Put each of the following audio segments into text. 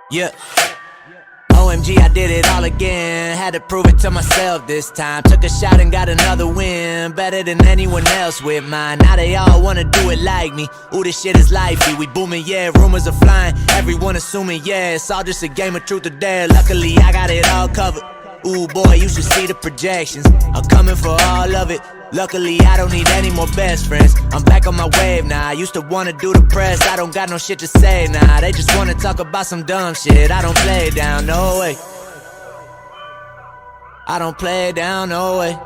Yeah. OMG, I did it all again. Had to prove it to myself this time. Took a shot and got another win. Better than anyone else with mine. Now they all wanna do it like me. Ooh, this shit is lifey. We booming, yeah. Rumors are flying. Everyone assuming, yeah. It's all just a game of truth or dare. Luckily, I got it all covered. Ooh, boy, you should see the projections. I'm coming for all of it. Luckily, I don't need any more best friends. I'm back on my wave now. I used to wanna do the press. I don't got no shit to say now. They just wanna talk about some dumb shit. I don't play it down, no way. I don't play it down, no way.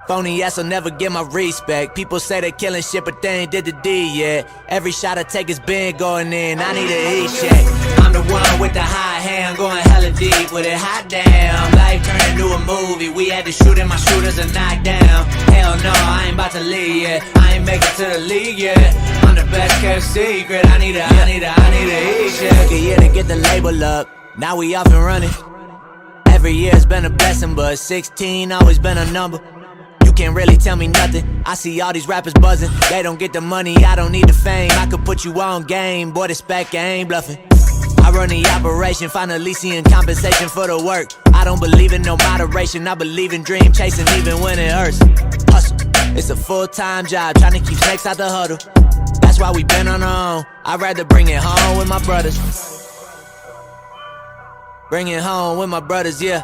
Phony ass will never get my respect. People say they killing shit, but they ain't did the D yet. Every shot I take is been going in. I need a heat check. I'm the one with the high hand, going hella deep with it. Hot damn, life turned into a movie. We had to shoot in my shooters and knock down. Hell no, I ain't about to leave yet. I ain't make it to the league yet. I'm the best kept secret. I need a heat check. A year to get the label up. Now we off and running. Every year's been a blessing, but 16 always been a number. Can't really tell me nothing. I see all these rappers buzzing. They don't get the money, I don't need the fame. I could put you on game, boy, this spec I ain't bluffing. I run the operation, finally seeing compensation for the work. I don't believe in no moderation. I believe in dream chasing even when it hurts. Hustle, it's a full-time job, trying to keep snakes out the huddle. That's why we been on our own. I'd rather bring it home with my brothers. Bring it home with my brothers, yeah.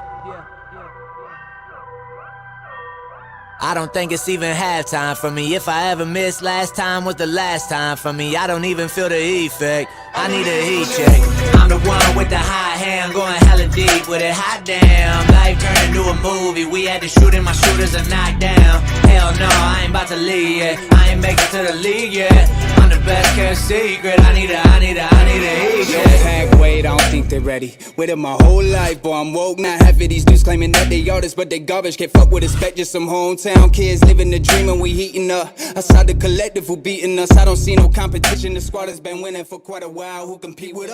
I don't think it's even halftime for me. If I ever missed, last time was the last time for me. I don't even feel the effect. I need a heat check. I'm the one with the high hand, going hella deep with it. Hot damn, life turned into a movie. We had to shoot in my shooters and knock down. Hell no, I ain't about to leave yet. I ain't make it to the league yet. I'm the best kept secret. I need a heat check. Yo, pack weight, I don't think they're ready. With it my whole life, boy, I'm woke, not happy. These dudes claiming that they artists, but they garbage. Can't fuck with respect, just some hometown kids living the dream and we heating up. Outside the collective who beating us. I don't see no competition. The squad has been winning for quite a while. Who compete with us?